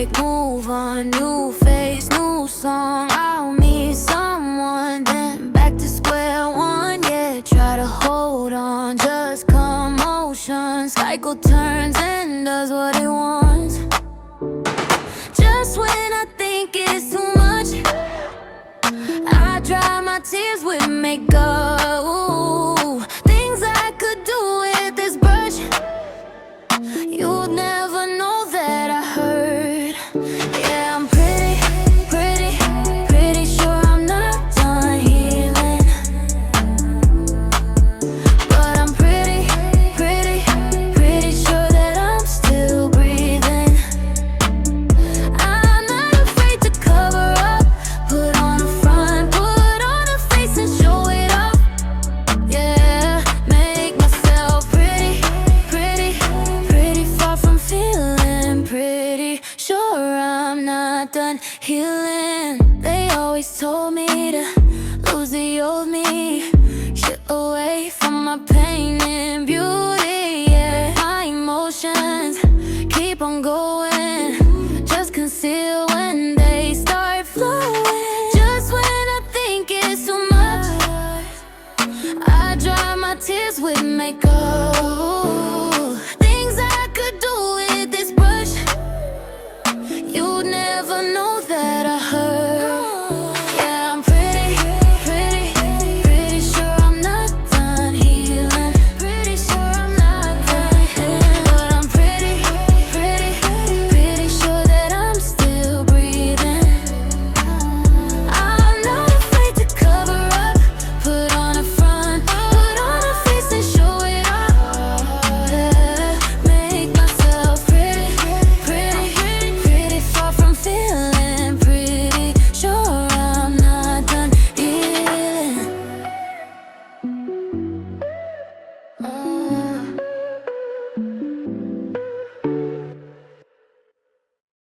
big move on, new face, new song. I'll meet someone, then back to square one. Yeah, try to hold on, just commotion. Cycle turns and does what it wants. Just when I think it's too much, I dry my tears with makeup. Ooh, things I could do with this brush, you'd never know that I hurt. Yeah, I'm pretty sure I'm not done healing, but I'm pretty sure that I'm still breathing. I'm not afraid to cover up, put on a front, put on a face and show it off. Yeah, make myself pretty far from feeling pretty sure I'm not done healing. They always told me to lose the old me, get away from my pain and beauty. Yeah, my emotions keep on going, just conceal when they start flowing. Just when I think it's too much, I dry my tears with makeup.